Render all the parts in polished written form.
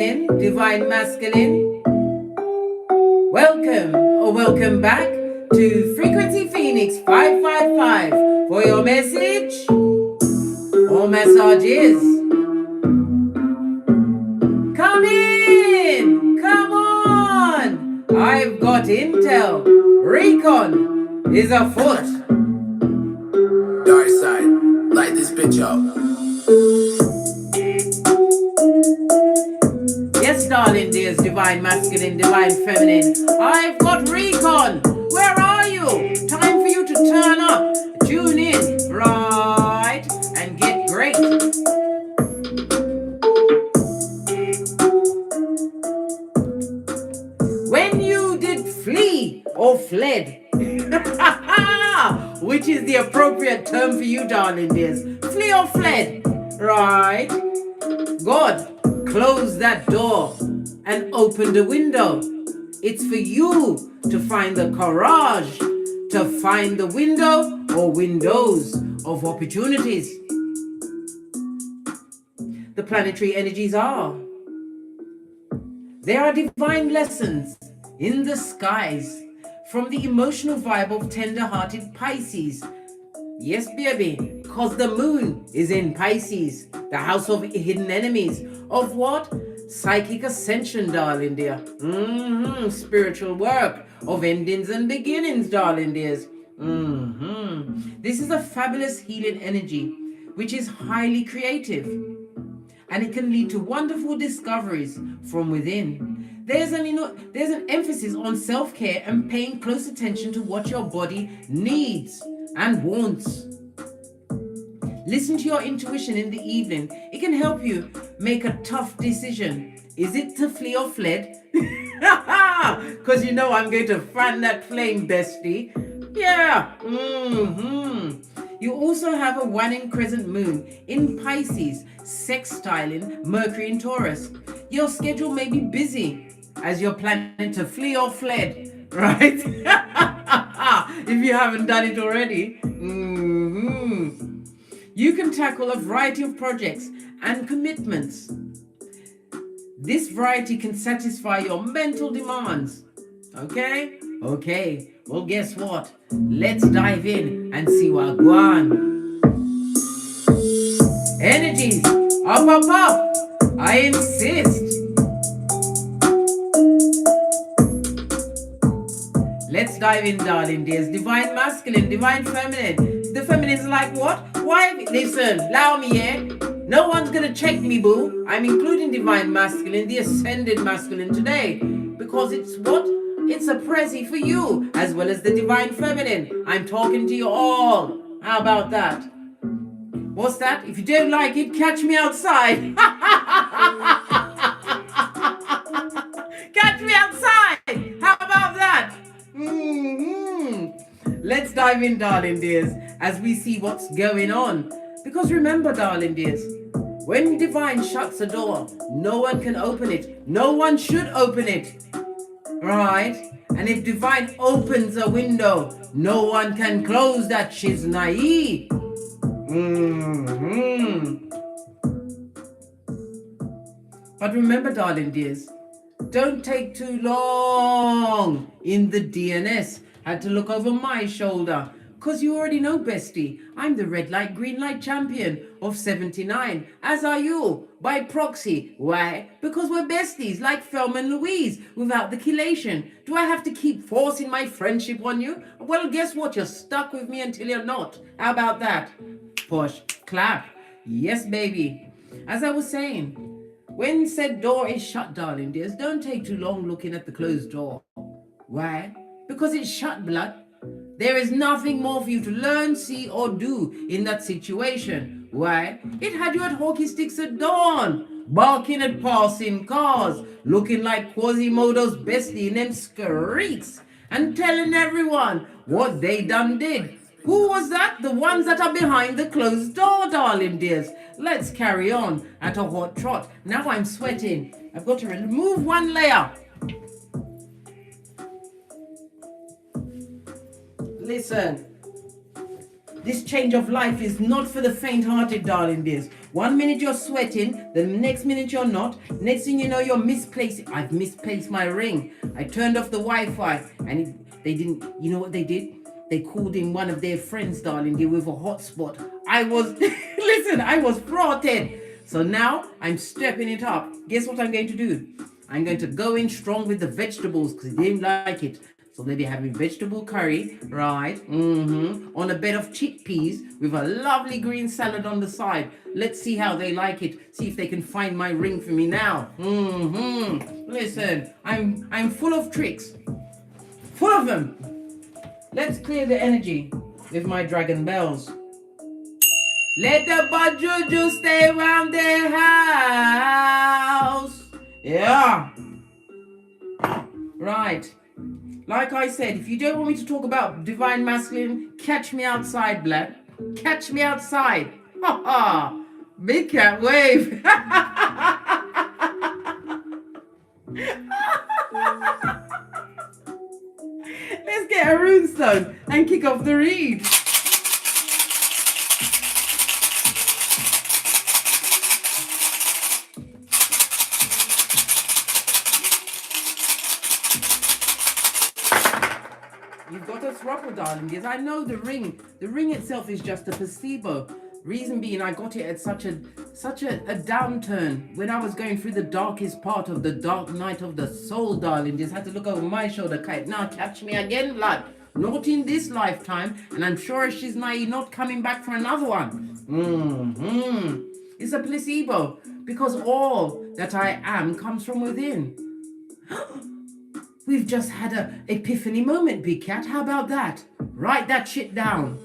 Divine Masculine. Welcome or welcome back to Frequency Phoenix 555 for your message or messages. Come in, come on. I've got intel. Recon is afoot. Dark side, light this bitch up. Yes, darling dears, divine masculine, divine feminine. I've got recon. Where are you? Time for you to turn up, tune in, right, and get great. When you did flee or fled, which is the appropriate term for you, darling dears? Flee or fled, right? God, close that door and open the window. It's for you to find the courage to find the window or windows of opportunities. The planetary energies are. There are divine lessons in the skies from the emotional vibe of tender-hearted Pisces. Yes, baby, because the moon is in Pisces, the house of hidden enemies. Of what? Psychic ascension, darling dear. Spiritual work of endings and beginnings, darling dears. This is a fabulous healing energy, which is highly creative. And it can lead to wonderful discoveries from within. There's an emphasis on self-care and paying close attention to what your body needs and wants. Listen to your intuition in the evening. It can help you make a tough decision. Is it to flee or fled? Because you know I'm going to fan that flame, bestie. Yeah. You also have a waning crescent moon in Pisces, sextiling Mercury in Taurus. Your schedule may be busy as you're planning to flee or fled, right? If you haven't done it already. You can tackle a variety of projects and commitments. This variety can satisfy your mental demands. Okay? Okay. Well, guess what? Let's dive in and see what goes on. Energies, up. I insist. Let's dive in, darling dears. Divine masculine, divine feminine. The feminine's like what? Why? Listen, allow me, yeah? No one's gonna check me, boo. I'm including divine masculine, the ascended masculine today. Because it's what? It's a prezi for you, as well as the divine feminine. I'm talking to you all. How about that? What's that? If you don't like it, catch me outside. Catch me outside. How about that? Let's dive in, darling dears, as we see what's going on. Because remember, darling dears, when divine shuts a door, no one can open it. No one should open it. Right? And if divine opens a window, no one can close that. She's naive. But remember, darling dears, don't take too long in the DNS. Had to look over my shoulder. Because you already know, bestie, I'm the red light, green light champion of 79. As are you, by proxy. Why? Because we're besties, like Thelma and Louise, without the chelation. Do I have to keep forcing my friendship on you? Well, guess what? You're stuck with me until you're not. How about that? Push, clap. Yes, baby. As I was saying, when said door is shut, darling dears, don't take too long looking at the closed door. Why? Because it's shut, blood. There is nothing more for you to learn, see, or do in that situation. Why? It had you at hockey sticks at dawn, barking at passing cars, looking like Quasimodo's bestie in them screeks, and telling everyone what they done did. Who was that? The ones that are behind the closed door, darling dears. Let's carry on at a hot trot. Now I'm sweating. I've got to remove one layer. Listen, this change of life is not for the faint-hearted, darling dears. 1 minute you're sweating, the next minute you're not. Next thing you know, you're misplacing. I've misplaced my ring. I turned off the Wi-Fi, and they didn't. You know what they did? They called in one of their friends, darling, with a hotspot. I was, listen, I was frothed. So now I'm stepping it up. Guess what I'm going to do? I'm going to go in strong with the vegetables because they didn't like it. So they'll be having vegetable curry, right? On a bed of chickpeas with a lovely green salad on the side. Let's see how they like it. See if they can find my ring for me now. Listen, I'm full of tricks. Full of them. Let's clear the energy with my dragon bells. Let the bad juju stay around their house. Yeah. Right. Like I said, if you don't want me to talk about divine masculine, catch me outside, Black. Catch me outside. Ha ha. Big cat wave. Let's get a runestone and kick off the read. You've got a throttle, darling. Yes, I know the ring. The ring itself is just a placebo. Reason being, I got it at such a downturn when I was going through the darkest part of the dark night of the soul, darling. Just had to look over my shoulder. Now catch me again, blood. Not in this lifetime, and I'm sure she's not coming back for another one. It's a placebo because all that I am comes from within. We've just had a epiphany moment, Big Cat. How about that? Write that shit down.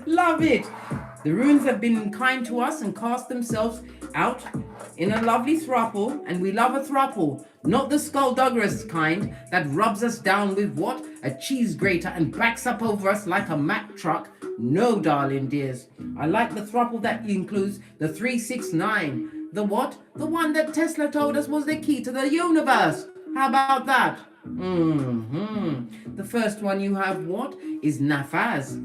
Love it. The runes have been kind to us and cast themselves out in a lovely throuple, and we love a throuple, not the skullduggerous kind that rubs us down with what? A cheese grater and backs up over us like a Mack truck. No, darling dears. I like the throuple that includes the 369. The what? The one that Tesla told us was the key to the universe. How about that? The first one you have what? Is Nafaz.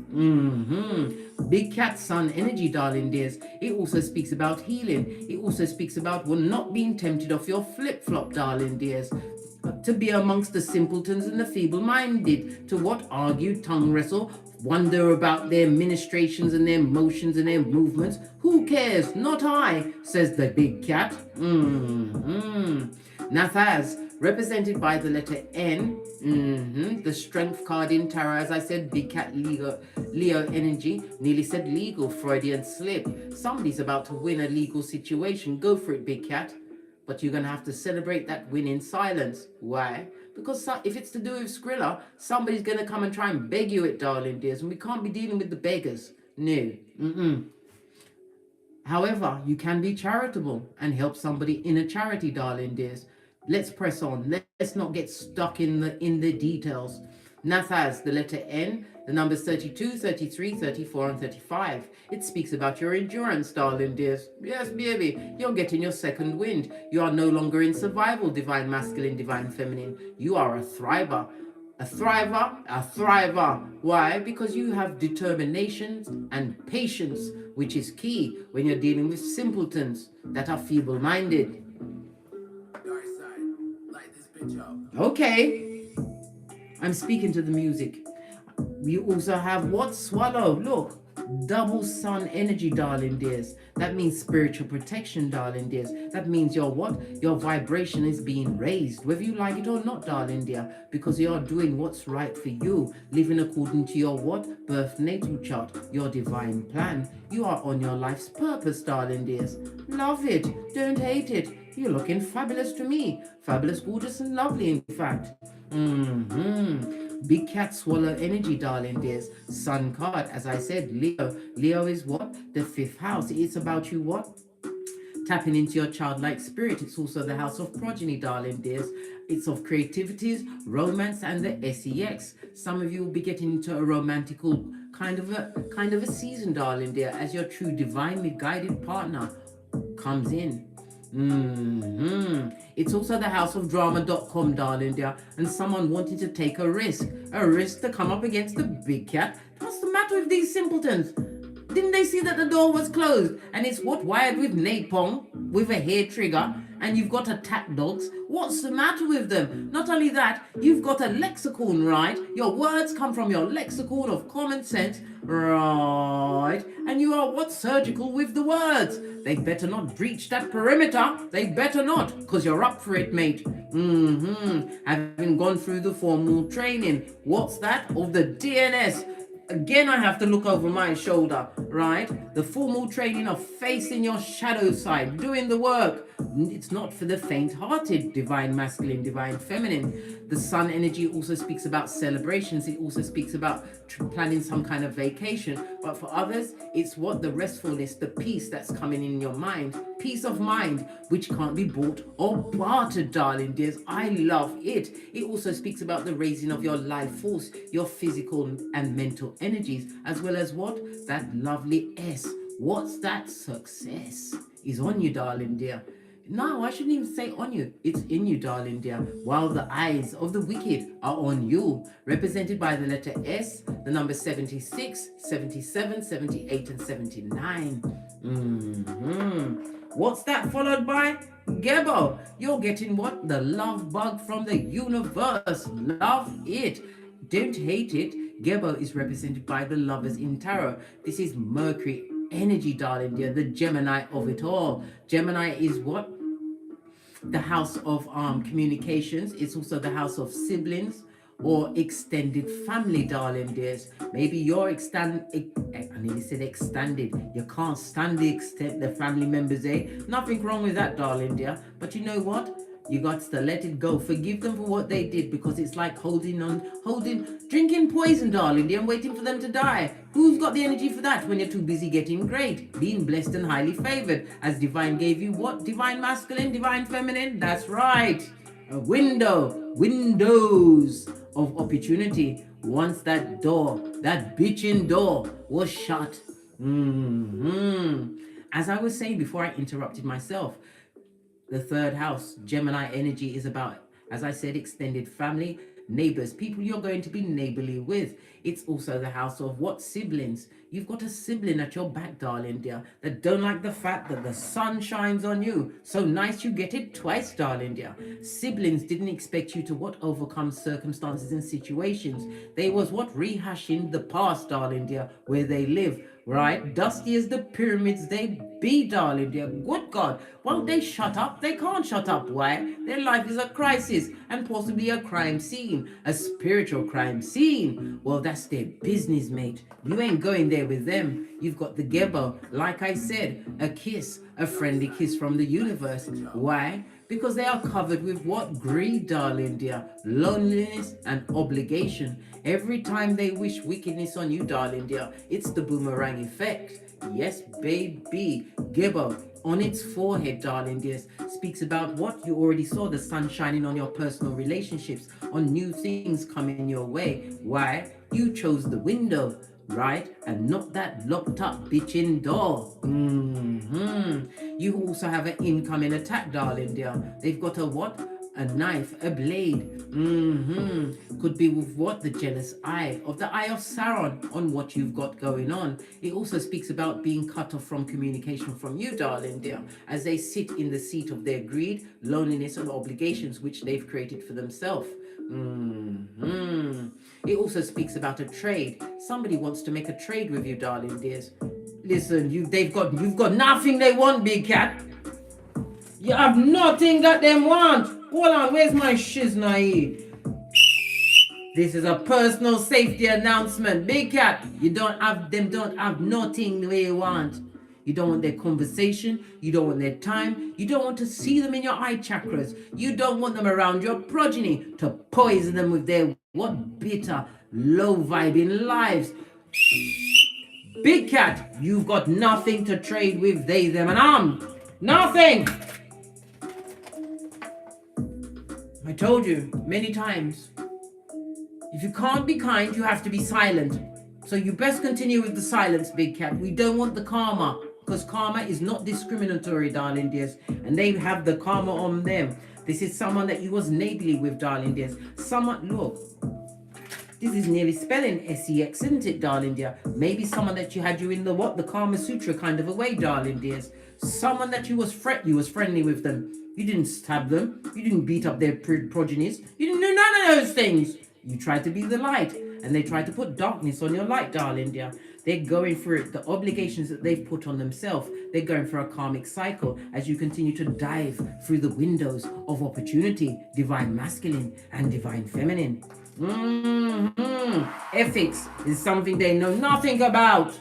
Big cat sun energy, darling dears. It also speaks about healing. It also speaks about not being tempted off your flip-flop, darling dears. To be amongst the simpletons and the feeble-minded. To what? Argue, tongue wrestle, wonder about their ministrations and their motions and their movements. Who cares? Not I, says the big cat. Nathaz, represented by the letter N, the strength card in tarot, as I said, big cat Leo energy, nearly said legal, Freudian slip. Somebody's about to win a legal situation. Go for it, big cat. But you're going to have to celebrate that win in silence. Why? Because if it's to do with Skrilla, somebody's going to come and try and beg you it, darling dears, and we can't be dealing with the beggars. No. However, you can be charitable and help somebody in a charity, darling dears. Let's press on. Let's not get stuck in the details. Nathaz, the letter N, the numbers 32, 33, 34, and 35. It speaks about your endurance, darling dears. Yes, baby, you're getting your second wind. You are no longer in survival, divine masculine, divine feminine. You are a thriver. A thriver. Why? Because you have determination and patience, which is key when you're dealing with simpletons that are feeble-minded. Dark side, light this bitch up. Okay. I'm speaking to the music. You also have what? Swallow. Look. Double sun energy, darling dears. That means spiritual protection, darling dears. That means your what? Your vibration is being raised, whether you like it or not, darling dear, because you are doing what's right for you, living according to your what? Birth natal chart, your divine plan. You are on your life's purpose, darling dears. Love it. Don't hate it. You're looking fabulous to me. Fabulous, gorgeous, and lovely, in fact. Big cat swallow energy, darling dears. Sun card, as I said, Leo. Leo is what? The fifth house. It's about you what? Tapping into your childlike spirit. It's also the house of progeny, darling dears. It's of creativities, romance, and the sex. Some of you will be getting into a romantical kind of a season, darling dear, as your true divinely guided partner comes in. It's also the house of drama.com, darling dear, and someone wanting to take a risk to come up against the big cat. What's the matter with these simpletons? Didn't they see that the door was closed? And it's what, wired with napalm, with a hair trigger, and you've got attack dogs? What's the matter with them? Not only that, you've got a lexicon, right? Your words come from your lexicon of common sense, right? And you are what, surgical with the words. They better not breach that perimeter. They better not, because you're up for it, mate. Having gone through the formal training. What's that? Of the DNS. Again, I have to look over my shoulder, right? The formal training of facing your shadow side, doing the work. It's not for the faint-hearted, divine masculine, divine feminine. The sun energy also speaks about celebrations. It also speaks about planning some kind of vacation. But for others, it's what, the restfulness, the peace that's coming in your mind. Peace of mind, which can't be bought or bartered, darling dears. I love it. It also speaks about the raising of your life force, your physical and mental energies, as well as what? That lovely S. What's that? Success is on you, darling dear. No, I shouldn't even say on you. It's in you, darling dear. While the eyes of the wicked are on you, represented by the letter S, the number 76, 77, 78, and 79. What's that followed by? Gebo. You're getting what? The love bug from the universe. Love it. Don't hate it. Gebo is represented by the lovers in tarot. This is Mercury energy, darling dear, the Gemini of it all. Gemini is what? The house of communications. It's also the house of siblings or extended family, darling dears. Maybe you're I nearly said extended. You can't stand the family members, eh? Nothing wrong with that, darling dear. But you know what? You got to let it go. Forgive them for what they did, because it's like drinking poison, darling dear, and waiting for them to die. Who's got the energy for that when you're too busy getting great, being blessed and highly favored? As divine gave you what? Divine masculine, divine feminine? That's right. A windows of opportunity. Once that door, that bitchin' door was shut. As I was saying before I interrupted myself, the third house, Gemini energy, is about, as I said, extended family, neighbors, people you're going to be neighborly with. It's also the house of what? Siblings. You've got a sibling at your back, darling dear, that don't like the fact that the sun shines on you. So nice you get it twice, darling dear. Siblings didn't expect you to what? Overcome circumstances and situations. They was what? Rehashing the past, darling dear, where they live. Right? Dusty as the pyramids they be, darling dear. Good God. Won't they shut up? They can't shut up. Why? Their life is a crisis and possibly a crime scene. A spiritual crime scene. Well, that's their business, mate. You ain't going there with them. You've got the Gebo. Like I said, a kiss. A friendly kiss from the universe. Why? Because they are covered with what? Greed, darling dear. Loneliness and obligation. Every time they wish wickedness on you, darling dear, it's the boomerang effect. Yes, baby. Gebo on its forehead, darling dears, speaks about what? You already saw the sun shining on your personal relationships, on new things coming your way. Why? You chose the window, right? And not that locked up bitchin' door. You also have an incoming attack, darling dear. They've got a what? A knife, a blade. Could be with what? The jealous eye, of the eye of Sauron on what you've got going on. It also speaks about being cut off from communication from you, darling dear, as they sit in the seat of their greed, loneliness, and obligations which they've created for themselves. It also speaks about a trade. Somebody wants to make a trade with you, darling dears. Listen, you've got nothing they want, big cat. You have nothing that them want. Hold on, where's my shizna here? This is a personal safety announcement. Big cat, don't have nothing they want. You don't want their conversation. You don't want their time. You don't want to see them in your eye chakras. You don't want them around your progeny to poison them with their what? Bitter, low vibing lives. Big cat, you've got nothing to trade with they, them, and nothing. I told you many times, if you can't be kind, you have to be silent. So you best continue with the silence, big cat. We don't want the karma, because karma is not discriminatory, darling dears, and they have the karma on them. This is someone that you was neighborly with, darling dears. Someone, look, This is nearly spelling sex, isn't it, darling dear? Maybe someone that you had you in the what? The Kama Sutra kind of a way, darling dears. Someone that you was friendly with them. You didn't stab them. You didn't beat up their progenies. You didn't do none of those things. You tried to be the light, and they tried to put darkness on your light, darling dear. They're going through it, the obligations that they've put on themselves. They're going for a karmic cycle as you continue to dive through the windows of opportunity, divine masculine and divine feminine. Ethics is something they know nothing about.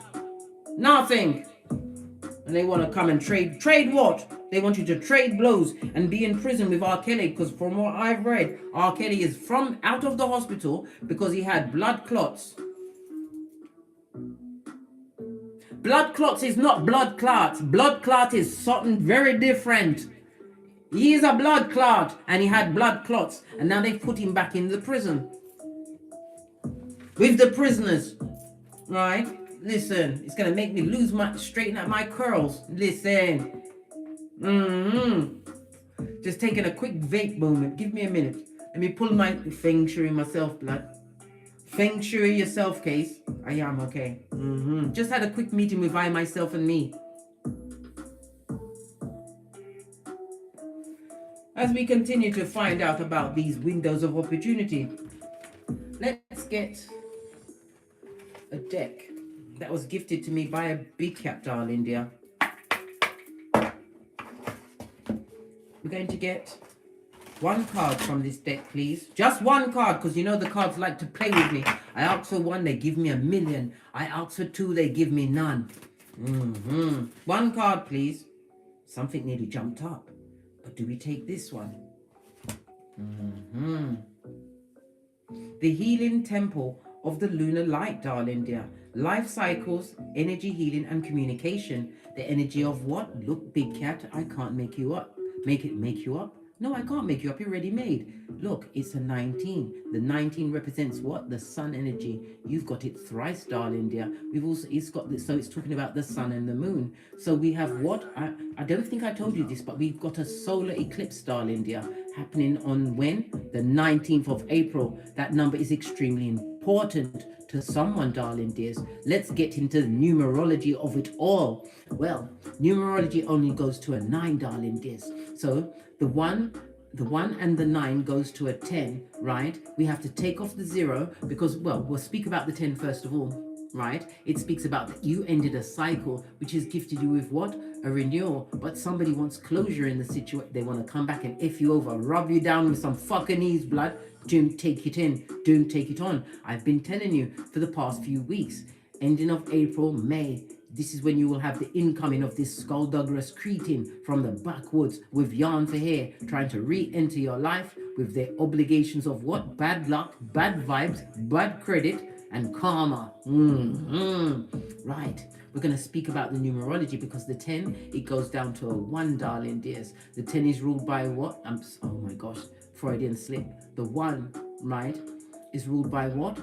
Nothing. And they want to come and trade. Trade what? They want you to trade blows and be in prison with R. Kelly, because from what I've read, R. Kelly is out of the hospital because he had blood clots. Blood clots is not blood clots. Blood clot is something very different. He is a blood clot and he had blood clots, and now they've put him back in the prison with the prisoners, right? Listen, it's gonna make me straighten out my curls. Listen. Just taking a quick vape moment. Give me a minute. Let me pull my feng shui myself, blood. Feng shui yourself, case. I am okay. Just had a quick meeting with I, myself, and me. As we continue to find out about these windows of opportunity, let's get a deck that was gifted to me by a big cat, darling dear. We're going to get one card from this deck, please. Just one card, because you know the cards like to play with me. I ask for one, they give me 1,000,000. I ask for two, they give me none. One card, please. Something nearly jumped up. But do we take this one? The Healing Temple of the Lunar Light, darling dear. Life cycles, energy healing, and communication. The energy of what? Look, big cat, I can't make you up. Make you up? No, I can't make you up. You're ready made. Look, it's a 19. The 19 represents what? The sun energy. You've got it thrice, darling dear. It's got this, so it's talking about the sun and the moon. So we have what? I don't think I told you this, but we've got a solar eclipse, darling dear, happening on when? The 19th of April. That number is extremely important to someone, darling dears. Let's get into the numerology of it all. Well, numerology only goes to a 9, darling dears. So the one and the 9 goes to a 10, right? We have to take off the 0 because, well, we'll speak about the 10 first of all, right? It speaks about that you ended a cycle which has gifted you with what? A renewal. But somebody wants closure in the situation. They want to come back and F you over, rub you down with some fucking knees, blood. Don't take it in. Don't take it on. I've been telling you for the past few weeks. Ending of April, May. This is when you will have the incoming of this skullduggerous cretin from the backwoods with yarn for hair, trying to re-enter your life with their obligations of what? Bad luck, bad vibes, bad credit, and karma. Right. We're going to speak about the numerology because the 10, it goes down to a 1, darling dears. The 10 is ruled by what? Oh my gosh, Freudian slip. The 1, right, is ruled by what?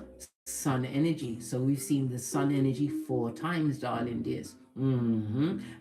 Sun energy. So we've seen the sun energy 4 times, darling dears.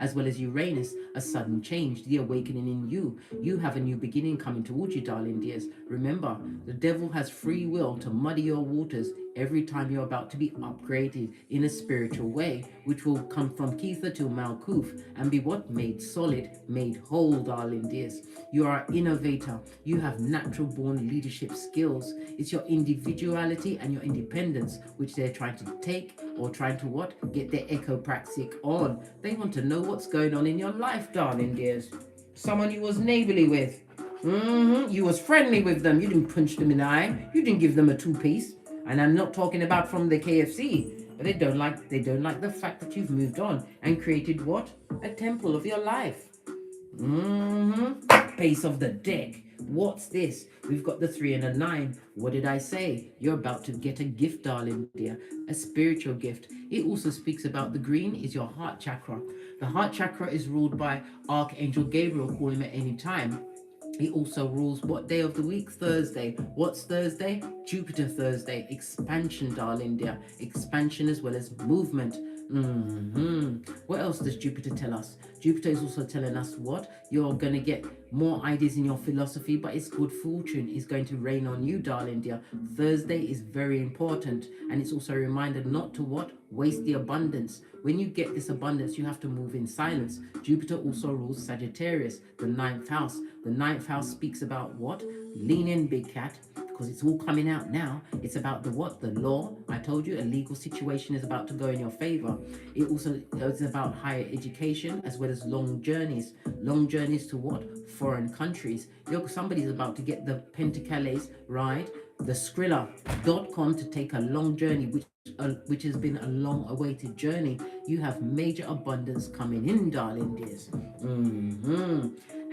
As well as Uranus, a sudden change, the awakening in you. You have a new beginning coming towards you, darling dears. Remember, the devil has free will to muddy your waters every time you're about to be upgraded in a spiritual way, which will come from Kether to Malkuth and be what? Made solid, made whole, darling dears. You are an innovator. You have natural born leadership skills. It's your individuality and your independence which they're trying to take or trying to what? Get their echopraxic on. They want to know what's going on in your life, darling dears. Someone you was neighborly with. You was friendly with them. You didn't punch them in the eye. You didn't give them a 2-piece. And I'm not talking about from the KFC. But they don't like the fact that you've moved on and created what? A temple of your life. Base of the deck. What's this? We've got the 3 and a 9. What did I say? You're about to get a gift, darling dear. A spiritual gift. It also speaks about the green is your heart chakra. The heart chakra is ruled by Archangel Gabriel. Call him at any time. He also rules what day of the week? Thursday. What's Thursday? Jupiter Thursday. Expansion, darling dear. Expansion as well as movement. What else does Jupiter tell us? Jupiter is also telling us what? You're going to get more ideas in your philosophy, but it's good fortune is going to rain on you, darling dear. Thursday is very important, and it's also a reminder not to what? Waste the abundance. When you get this abundance, you have to move in silence. Jupiter also rules Sagittarius, the 9th house. The 9th house speaks about what? Lean in, big cat, because it's all coming out now. It's about the what? The law. I told you a legal situation is about to go in your favor. It also is about higher education as well as long journeys. Long journeys to what? Foreign countries. Look, somebody's about to get the Pentacles, right? The Skrilla.com to take a long journey, which has been a long awaited journey. You have major abundance coming in, darling dears.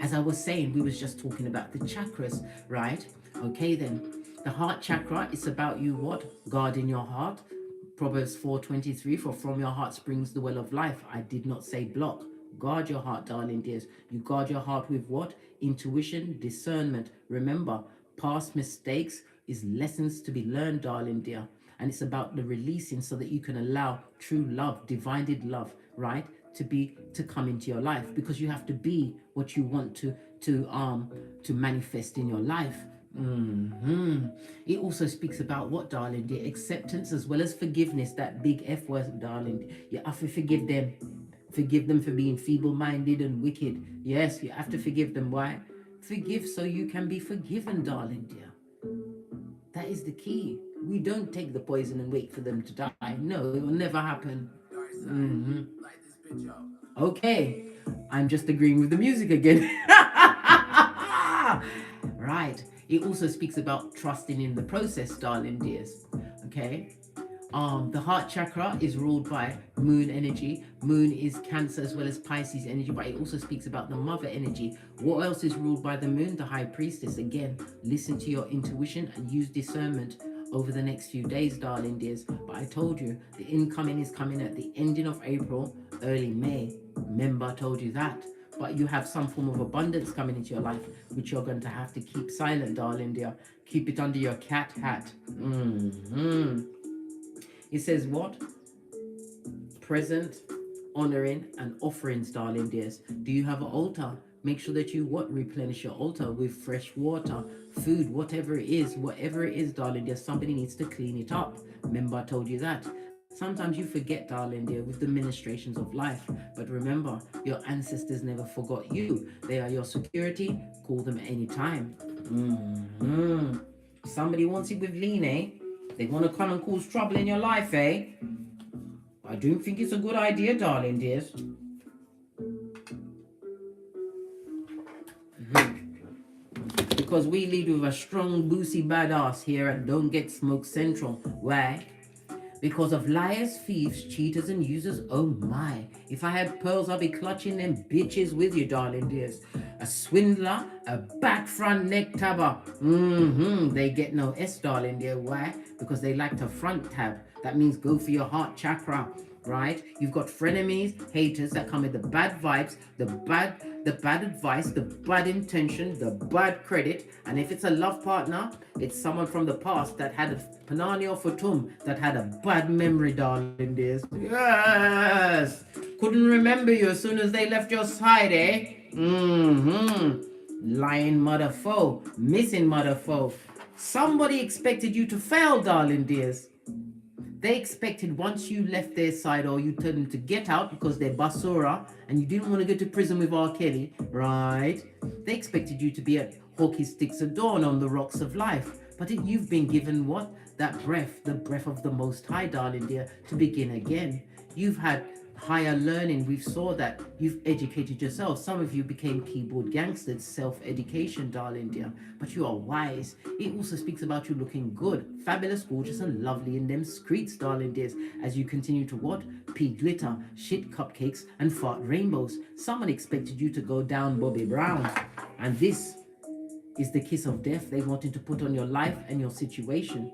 As I was saying, we was just talking about the chakras, right? Okay then, the heart chakra is about you what? Guarding your heart. Proverbs 4:23, for from your heart springs the well of life. I did not say block. Guard your heart, darling dears. You guard your heart with what? Intuition, discernment. Remember, past mistakes is lessons to be learned, darling dear. And it's about the releasing so that you can allow true love, divined love, right? To come into your life, because you have to be what you want to manifest in your life. It also speaks about what, darling dear? Acceptance as well as forgiveness. That big F word, darling. You have to forgive them. Forgive them for being feeble-minded and wicked. Yes, you have to forgive them. Why? Forgive so you can be forgiven, darling dear. That is the key. We don't take the poison and wait for them to die. No, it will never happen. Okay, I'm just agreeing with the music again. Right. It also speaks about trusting in the process, darling dears. Okay. The heart chakra is ruled by moon energy. Moon is Cancer as well as Pisces energy, but it also speaks about the mother energy. What else is ruled by the moon? The high priestess. Again, listen to your intuition and use discernment over the next few days, darling dears. But I told you, the incoming is coming at the ending of April, early May. Remember, I told you that. But you have some form of abundance coming into your life, which you're going to have to keep silent, darling dear. Keep it under your cat hat. It says what? Present, honoring, and offerings, darling dears. Do you have an altar? Make sure that you what? Replenish your altar with fresh water, food, whatever it is, darling dear. Somebody needs to clean it up. Remember, I told you that. Sometimes you forget, darling dear, with the ministrations of life. But remember, your ancestors never forgot you. They are your security. Call them anytime. Somebody wants it with lean, eh? They want to come and cause trouble in your life, eh? I don't think it's a good idea, darling dears. Because we lead with a strong, boozy badass here at Don't Get Smoked Central. Why? Because of liars, thieves, cheaters, and users. Oh my. If I had pearls, I'd be clutching them bitches with you, darling dears. A swindler, a back front neck tabber. They get no S, darling dear. Why? Because they like to front tab. That means go for your heart chakra, right? You've got frenemies, haters that come with the bad vibes, the bad advice, the bad intention, the bad credit. And if it's a love partner, it's someone from the past that had a Panani or Fatum that had a bad memory, darling dears. Yes! Couldn't remember you as soon as they left your side, eh? Lying mother foe, missing mother foe. Somebody expected you to fail, darling dears. They expected once you left their side or you told them to get out because they're basura and you didn't want to go to prison with R. Kelly, right? They expected you to be at Hockey Sticks of Dawn on the rocks of life. But you've been given what? That breath, the breath of the Most High, darling dear, to begin again. You've had higher learning. We saw that you've educated yourself. Some of you became keyboard gangsters, self-education, darling dear, but you are wise. It also speaks about you looking good, fabulous, gorgeous, and lovely in them streets, darling dears, as you continue to what? Pee glitter, shit cupcakes, and fart rainbows. Someone expected you to go down Bobby Brown, and this is the kiss of death they wanted to put on your life and your situation.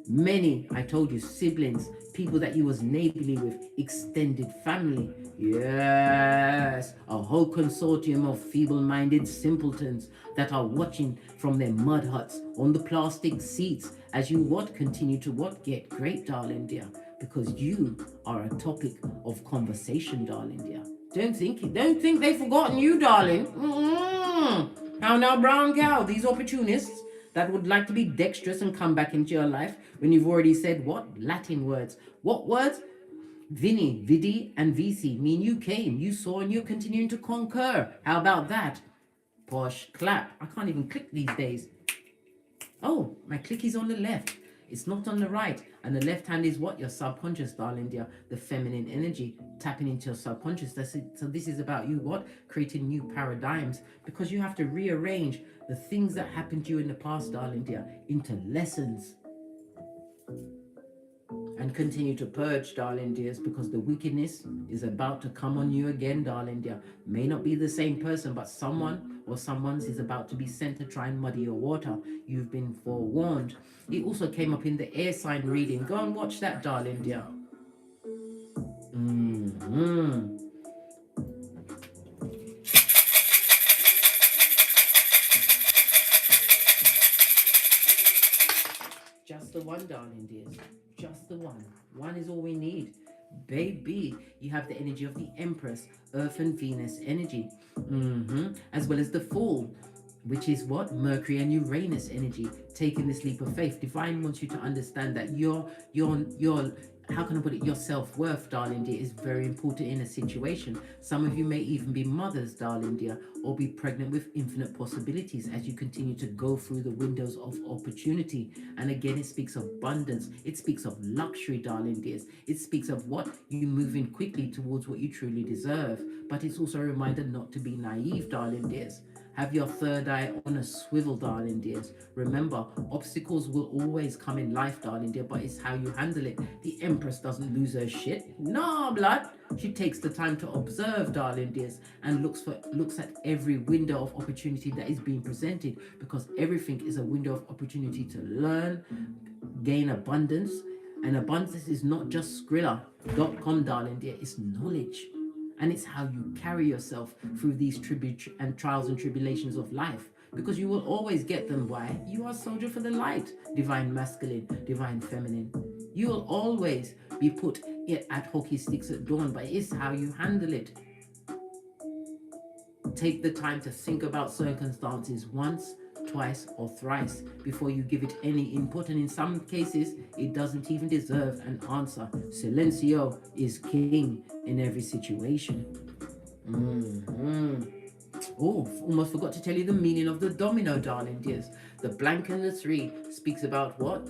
Many, I told you, siblings, people that you was neighborly with, extended family. Yes, a whole consortium of feeble-minded simpletons that are watching from their mud huts on the plastic seats as you what? Continue to what? Get great, darling dear. because you are a topic of conversation, darling dear. Don't think they've forgotten you, darling. How now, brown cow, these opportunists that would like to be dexterous and come back into your life when you've already said what? Latin words. What words? Vini, vidi, and vici mean you came, you saw, and you're continuing to concur. How about that? Posh clap. I can't even click these days. Oh, my click is on the left. It's not on the right. And the left hand is what? Your subconscious, darling dear. The feminine energy, tapping into your subconscious. That's it. So this is about you, what? Creating new paradigms. Because you have to rearrange the things that happened to you in the past, darling dear, into lessons. And continue to purge, darling dears, because the wickedness is about to come on you again, darling dear. May not be the same person, but someone or someone's is about to be sent to try and muddy your water. You've been forewarned. It also came up in the air sign reading. Go and watch that, darling dear. Just the one, darling dears. Just the one. One is all we need. Baby, you have the energy of the Empress, Earth and Venus energy. As well as the Fool, which is what? Mercury and Uranus energy. Taking this leap of faith. Divine wants you to understand that your how can I put it? Your self-worth, darling dear, is very important in a situation. Some of you may even be mothers, darling dear, or be pregnant with infinite possibilities as you continue to go through the windows of opportunity. And again, it speaks of abundance. It speaks of luxury, darling dears. It speaks of what? You moving quickly towards what you truly deserve. But it's also a reminder not to be naive, darling dears. Have your third eye on a swivel, darling dears. Remember, obstacles will always come in life, darling dear, but it's how you handle it. The Empress doesn't lose her shit. Nah, blood. She takes the time to observe, darling dears, and looks at every window of opportunity that is being presented, because everything is a window of opportunity to learn, gain abundance. And abundance is not just Skrilla.com, darling dear. It's knowledge. And it's how you carry yourself through these trials and tribulations of life. Because you will always get them. Why? You are soldier for the light. Divine masculine, divine feminine. You will always be put at hockey sticks at dawn. But it's how you handle it. Take the time to think about circumstances once, twice, or thrice before you give it any input. And in some cases, it doesn't even deserve an answer. Silencio is king in every situation. Oh, almost forgot to tell you the meaning of the domino, darling dears. The blank and the 3 speaks about what?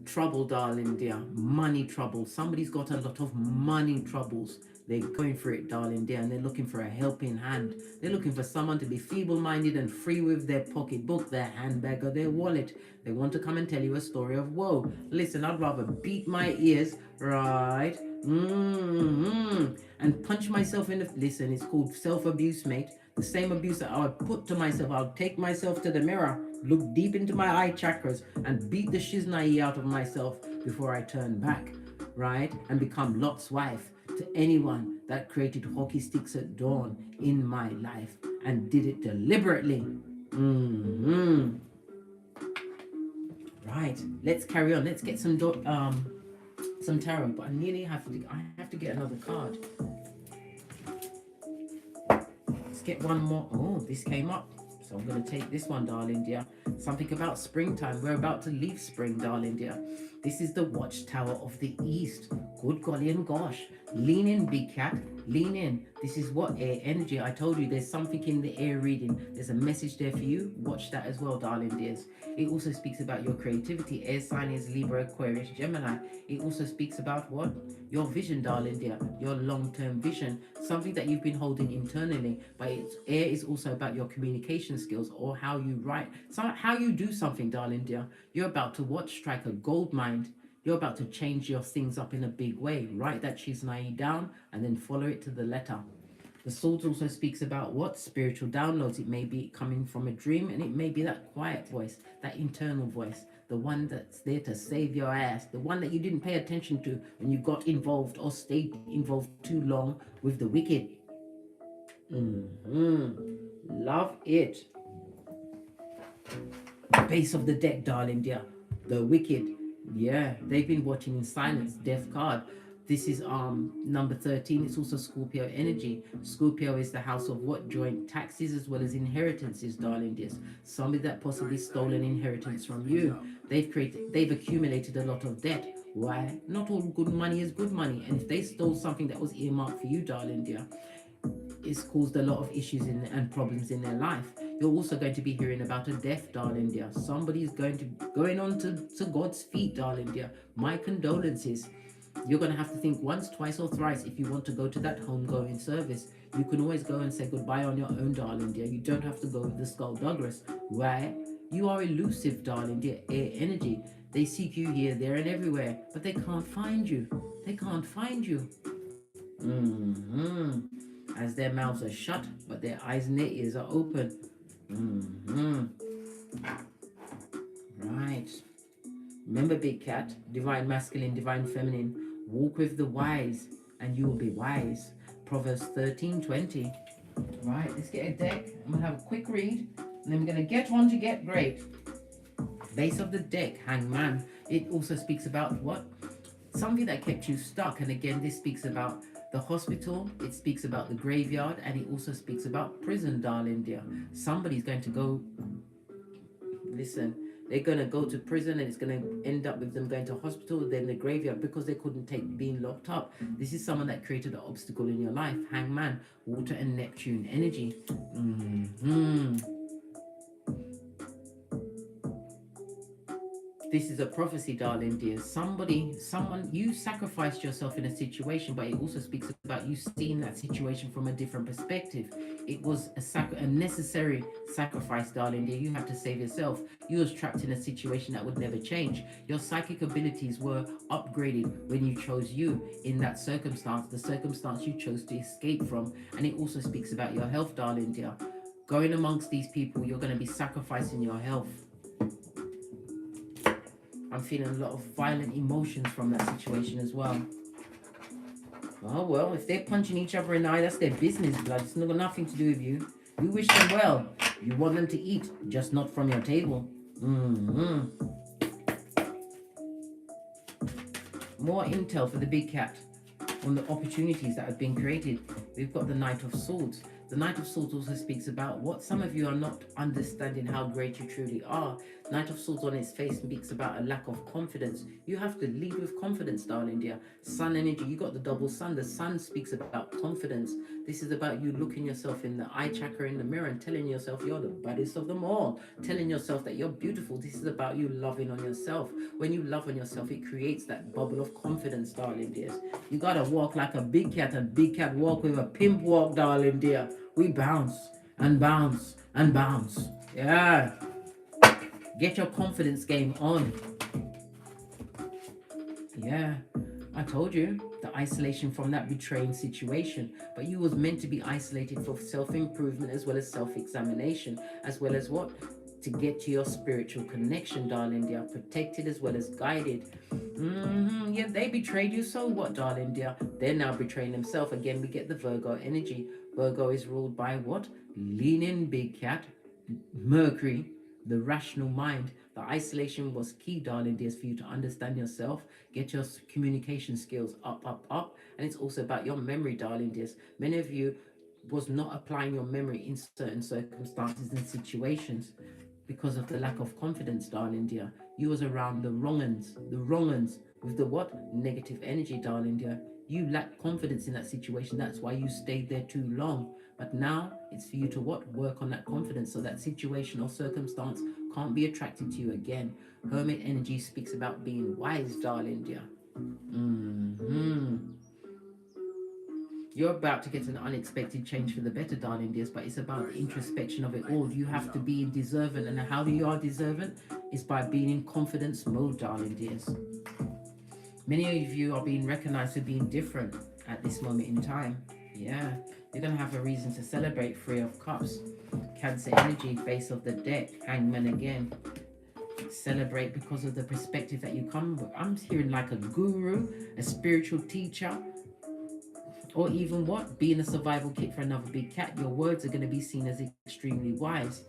Trouble, darling dear. Money trouble. Somebody's got a lot of money troubles. They're going for it, darling dear, and they're looking for a helping hand. They're looking for someone to be feeble-minded and free with their pocketbook, their handbag, or their wallet. They want to come and tell you a story of woe. Listen, I'd rather beat my ears, right? And punch myself in the... Listen, it's called self-abuse, mate. The same abuse that I would put to myself. I'll take myself to the mirror, look deep into my eye chakras, and beat the shiznai out of myself before I turn back, right? And become Lot's wife to anyone that created hockey sticks at dawn in my life and did it deliberately. Right, let's carry on. Let's get some tarot, but I have to get another card. Let's get one more. Oh, this came up. So I'm going to take this one, darling dear. Something about springtime. We're about to leave spring, darling dear. This is the Watchtower of the East. Good golly and gosh. Lean in, big cat. Lean in. This is what? Air energy. I told you there's something in the air reading. There's a message there for you. Watch that as well, darling dears. It also speaks about your creativity. Air sign is Libra, Aquarius, Gemini. It also speaks about what? Your vision, darling dear. Your long-term vision. Something that you've been holding internally. But air is also about your communication skills, or how you write. How you do something, darling dear. You're about to strike a gold mine. You're about to change your things up in a big way. Write that shiznai down and then follow it to the letter. The Swords also speaks about what? Spiritual downloads. It may be coming from a dream, and it may be that quiet voice, that internal voice, the one that's there to save your ass, the one that you didn't pay attention to when you got involved or stayed involved too long with the wicked. Love it. Base of the deck, darling dear. The wicked. Yeah, they've been watching in silence. Death card. This is number 13. It's also Scorpio energy. Scorpio is the house of what? Joint taxes as well as inheritances, darling dears. Somebody that possibly stole an inheritance from you. They've accumulated a lot of debt. Why? Not all good money is good money. And if they stole something that was earmarked for you, darling dear, it's caused a lot of issues and problems in their life. You're also going to be hearing about a death, darling dear. Somebody's going on to God's feet, darling dear. My condolences. You're going to have to think once, twice, or thrice if you want to go to that homegoing service. You can always go and say goodbye on your own, darling dear. You don't have to go with the Skull Douglas. Why? You are elusive, darling dear. Air energy. They seek you here, there, and everywhere, but they can't find you. They can't find you. As their mouths are shut, but their eyes and their ears are open. Right. Remember, big cat, divine masculine, divine feminine. Walk with the wise, and you will be wise. Proverbs 13:20. Right, let's get a deck. I'm going to have a quick read, and then we're going to get on to get great. Base of the deck, Hangman. It also speaks about what? Something that kept you stuck. And again, this speaks about the hospital, it speaks about the graveyard, and it also speaks about prison, darling dear. Somebody's going to go, listen, they're going to go to prison, and it's going to end up with them going to hospital, then the graveyard, because they couldn't take being locked up. This is someone that created an obstacle in your life. Hangman, water and Neptune energy. This is a prophecy, darling dear. Someone, you sacrificed yourself in a situation, but it also speaks about you seeing that situation from a different perspective. It was a necessary sacrifice, darling dear. You have to save yourself. You was trapped in a situation that would never change. Your psychic abilities were upgraded when you chose you in that circumstance, the circumstance you chose to escape from. And it also speaks about your health, darling dear. Going amongst these people, you're going to be sacrificing your health. I'm feeling a lot of violent emotions from that situation as well. Oh, well, if they're punching each other in the eye, that's their business, blood. It's got nothing to do with you. You wish them well. You want them to eat, just not from your table. More intel for the big cat on the opportunities that have been created. We've got the Knight of Swords. The Knight of Swords also speaks about what some of you are not understanding how great you truly are. Knight of Swords on its face speaks about a lack of confidence. You have to lead with confidence, darling dear. Sun energy, you got the double sun. The sun speaks about confidence. This is about you looking yourself in the eye chakra in the mirror and telling yourself you're the baddest of them all. Telling yourself that you're beautiful. This is about you loving on yourself. When you love on yourself, it creates that bubble of confidence, darling dears. You gotta walk like a big cat, and big cat walk with a pimp walk, darling dear. We bounce and bounce and bounce. Yeah. Get your confidence game on. Yeah. I told you, the isolation from that betraying situation. But you was meant to be isolated for self-improvement as well as self-examination. As well as what? To get to your spiritual connection, darling dear. Protected as well as guided. Yeah, they betrayed you, so what, darling dear? They're now betraying themselves. Again, we get the Virgo energy. Virgo is ruled by what? Lean-in big cat, Mercury, the rational mind. The isolation was key, darling dears, for you to understand yourself, get your communication skills up. And it's also about your memory, darling dears. Many of you was not applying your memory in certain circumstances and situations because of the lack of confidence, darling dear. You was around the wrong uns with the what? Negative energy, darling dear. You lack confidence in that situation. That's why you stayed there too long. But now it's for you to what? Work on that confidence so that situation or circumstance can't be attracted to you again. Hermit energy speaks about being wise, darling dear. You're about to get an unexpected change for the better, darling dears, but it's about the introspection of it all. You have to be deserving, and how you are deserving is by being in confidence mode, darling dears. Many of you are being recognized for being different at this moment in time. Yeah, you're going to have a reason to celebrate. 3 of Cups, Cancer energy, base of the deck, Hangman again. Celebrate because of the perspective that you come with. I'm hearing like a guru, a spiritual teacher, or even what? Being a survival kit for another big cat. Your words are going to be seen as extremely wise.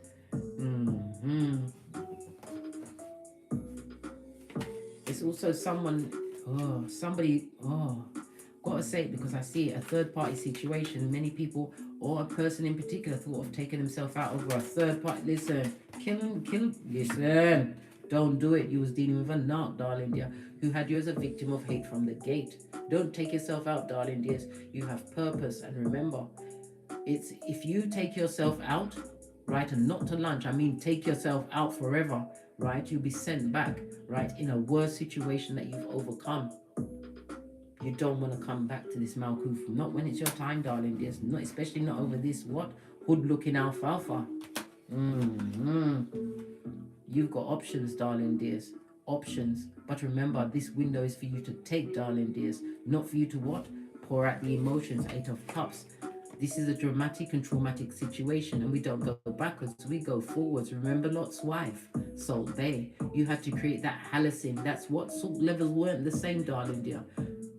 It's also someone, somebody, gotta say it because I see it, a third party situation. Many people or a person in particular thought of taking himself out over a third party. Listen, listen, don't do it. You was dealing with a narc, darling dear, who had you as a victim of hate from the gate. Don't take yourself out, darling dears. You have purpose, and remember, it's if you take yourself out, right, and not to lunch, I mean take yourself out forever, right, you'll be sent back, right, in a worse situation that you've overcome. You don't want to come back to this Malkuth, not when it's your time, darling dears, not especially not over this what hood looking alfalfa. You've got options, darling dears, options. But remember, this window is for you to take, darling dears, not for you to what? Pour out the emotions. 8 of Cups. This is a dramatic and traumatic situation, and we don't go backwards, we go forwards. Remember Lot's wife, Salt Bay. You had to create that halocene. That's what salt levels weren't the same, darling dear.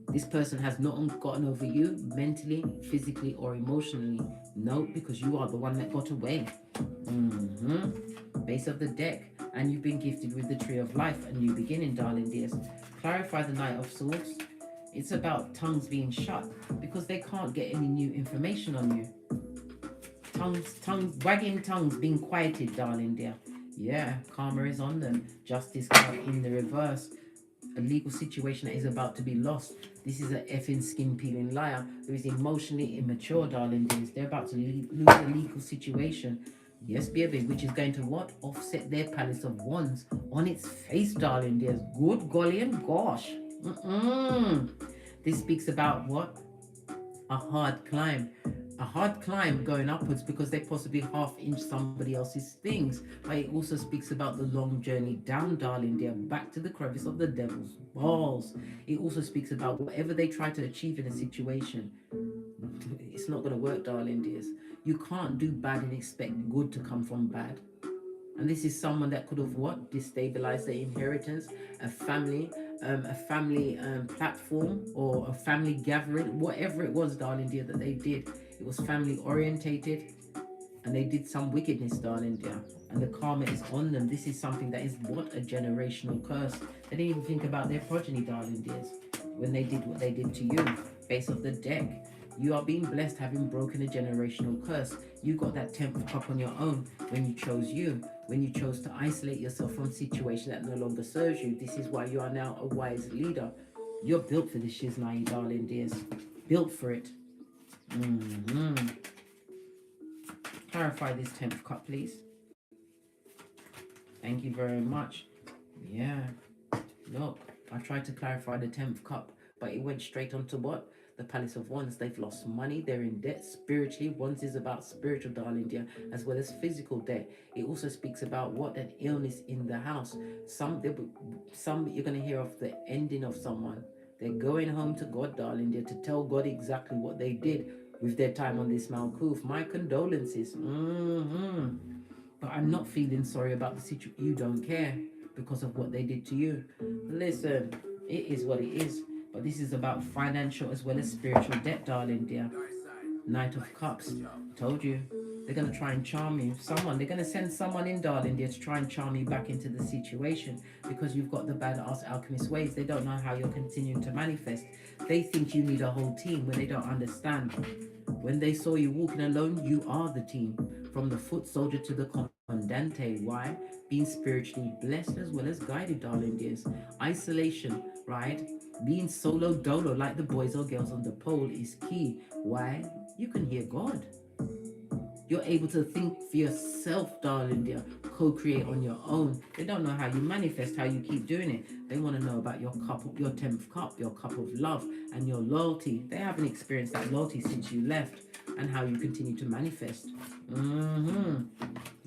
This person has not gotten over you mentally, physically, or emotionally. No, because you are the one that got away. Base of the deck. And you've been gifted with the Tree of Life, a new beginning, darling dears. Clarify the Knight of Swords. It's about tongues being shut because they can't get any new information on you. Wagging tongues being quieted, darling dear. Yeah, karma is on them. Justice card in the reverse. A legal situation that is about to be lost. This is an effing skin peeling liar who is emotionally immature, darling dears. They're about to lose a legal situation. Yes, baby, which is going to what? Offset their Palace of Wands on its face, darling dears. Good golly and gosh. This speaks about what? A hard climb. A hard climb going upwards because they possibly half-inch somebody else's things. But it also speaks about the long journey down, darling dear, back to the crevice of the devil's balls. It also speaks about whatever they try to achieve in a situation. It's not going to work, darling dears. You can't do bad and expect good to come from bad. And this is someone that could have what? Destabilized their inheritance, a family platform, or a family gathering, whatever it was, darling dear, that they did. It was family orientated, and they did some wickedness, darling dear. And the karma is on them. This is something that is what? A generational curse. They didn't even think about their progeny, darling dears, when they did what they did to you. Face of the deck. You are being blessed having broken a generational curse. You got that 10th cup on your own when you chose you. When you chose to isolate yourself from a situation that no longer serves you. This is why you are now a wise leader. You're built for this shiznai, darling dears. Built for it. Clarify this 10th cup, please. Thank you very much. Yeah. Look, I tried to clarify the 10th cup, but it went straight onto what? The Palace of Wands. They've lost money, they're in debt spiritually. Wands is about spiritual, darling dear, as well as physical debt. It also speaks about what? An illness in the house. Some you're going to hear of the ending of someone. They're going home to God, darling dear, to tell God exactly what they did with their time on this Malkuth. My condolences. But I'm not feeling sorry about the situation. You don't care because of what they did to you. Listen, it is what it is. But this is about financial as well as spiritual debt, darling dear. Knight of Cups. Told you. They're going to try and charm you. They're going to send someone in, darling dear, to try and charm you back into the situation because you've got the badass alchemist ways. They don't know how you're continuing to manifest. They think you need a whole team when they don't understand. When they saw you walking alone, you are the team. From the foot soldier to the comandante. Why? Being spiritually blessed as well as guided, darling dears. Isolation, right? Being solo dolo like the boys or girls on the pole is key. Why? You can hear God. You're able to think for yourself, darling dear. Co-create on your own. They don't know how you manifest, how you keep doing it. They want to know about your cup, your 10th cup, your cup of love, and your loyalty. They haven't experienced that loyalty since you left, and how you continue to manifest.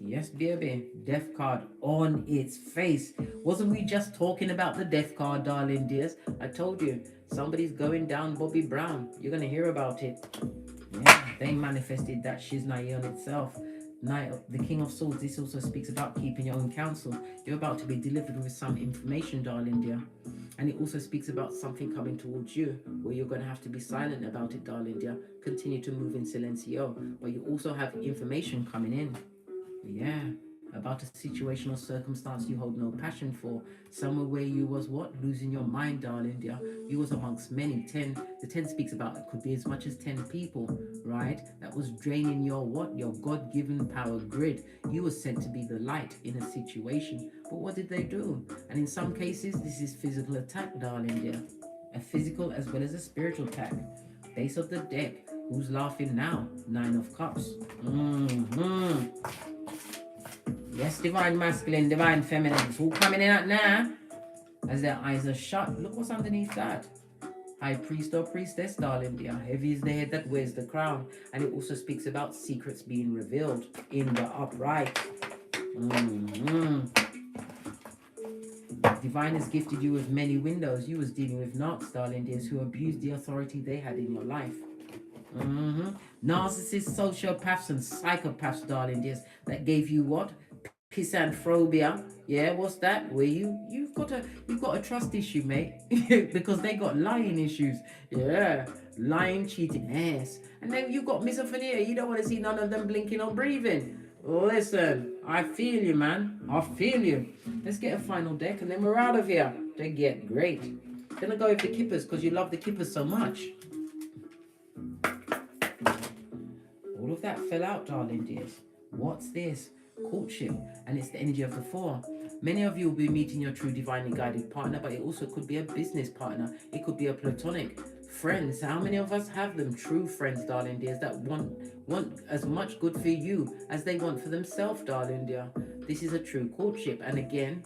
Yes, baby. Death card on its face. Wasn't we just talking about the death card, darling dears? I told you, somebody's going down Bobby Brown. You're going to hear about it. Yeah, they manifested that shiznai on itself. The King of Swords. This also speaks about keeping your own counsel. You're about to be delivered with some information, darling dear. And it also speaks about something coming towards you, where you're going to have to be silent about it, darling dear. Continue to move in silencio. But you also have information coming in. Yeah. about a situation or circumstance you hold no passion for. Somewhere where you was what? Losing your mind, darling dear. You was amongst many. 10. The 10 speaks about it could be as much as 10 people, right? That was draining your what? Your God-given power grid. You were sent to be the light in a situation. But what did they do? And in some cases, this is physical attack, darling dear. A physical as well as a spiritual attack. Base of the deck. Who's laughing now? 9 of Cups. Yes, divine masculine, divine feminine. Who coming in at now? As their eyes are shut. Look what's underneath that. High priest or priestess, darling dear. Heavy is the head that wears the crown. And it also speaks about secrets being revealed in the upright. Divine has gifted you with many windows. You was dealing with narcs, darling dears, who abused the authority they had in your life. Narcissists, sociopaths, and psychopaths, darling dears, that gave you what? Pisanphobia. Yeah, what's that? Where you've got a trust issue, mate. Because they got lying issues. Yeah, lying, cheating ass. And then you've got misophonia. You don't want to see none of them blinking or breathing. Listen, I feel you, man. I feel you. Let's get a final deck and then we're out of here. They get great. Gonna go with the Kippers because you love the Kippers so much. All of that fell out, darling dears. What's this? Courtship. And it's the energy of the 4. Many of you will be meeting your true divinely guided partner, but it also could be a business partner. It could be a platonic. Friends. How many of us have them? True friends, darling dears, that want as much good for you as they want for themselves, darling dear. This is a true courtship. And again,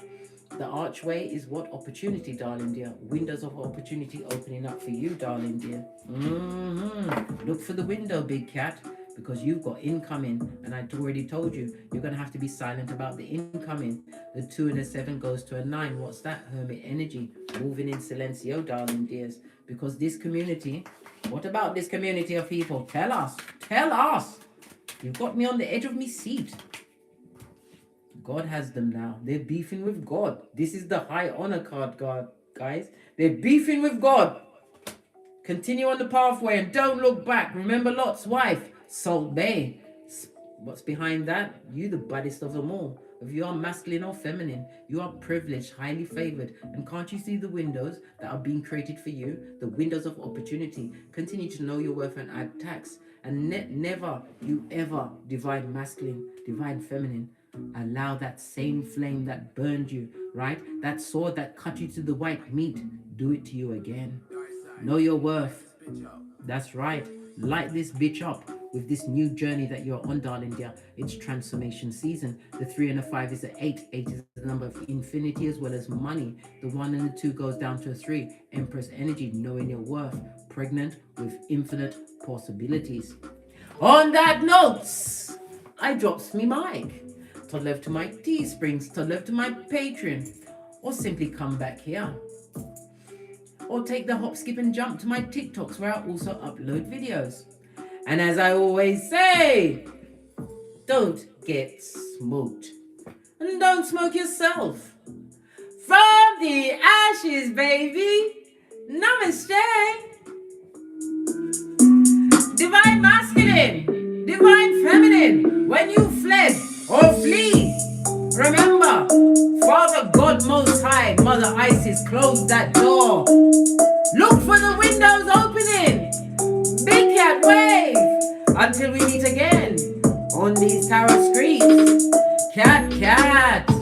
the archway is what? Opportunity, darling dear. Windows of opportunity opening up for you, darling dear. Look for the window, big cat, because you've got incoming. And I already told you, you're going to have to be silent about the incoming. The 2 and a 7 goes to a 9. What's that? Hermit energy. Moving in silencio, darling dears. Because this community, what about this community of people? Tell us. Tell us. You've got me on the edge of my seat. God has them now. They're beefing with God. This is the high honor card, God, guys. They're beefing with God. Continue on the pathway and don't look back. Remember Lot's wife, Salt Bay. What's behind that? You the baddest of them all. If you are masculine or feminine, you are privileged, highly favored. And can't you see the windows that are being created for you? The windows of opportunity. Continue to know your worth and add tax. And never, you ever divide masculine, divide feminine. Allow that same flame that burned you, right? That sword that cut you to the white meat, do it to you again. Know your worth. That's right. Light this bitch up with this new journey that you're on, darling dear. It's transformation season. The 3 and a 5 is an 8. 8 is the number of infinity as well as money. The 1 and the 2 goes down to a 3. Empress energy, knowing your worth. Pregnant with infinite possibilities. On that note, I drops me mic. To left to my Teesprings, to left to my Patreon, or simply come back here. Or take the hop, skip and jump to my TikToks where I also upload videos. And as I always say, don't get smoked. And don't smoke yourself. From the ashes, baby. Namaste. Divine masculine, divine feminine, when you fled or flee, remember, Father God Most High, Mother Isis closed that door. Look for the windows opening. Big cat wave. Until we meet again on these tarot streets. Cat.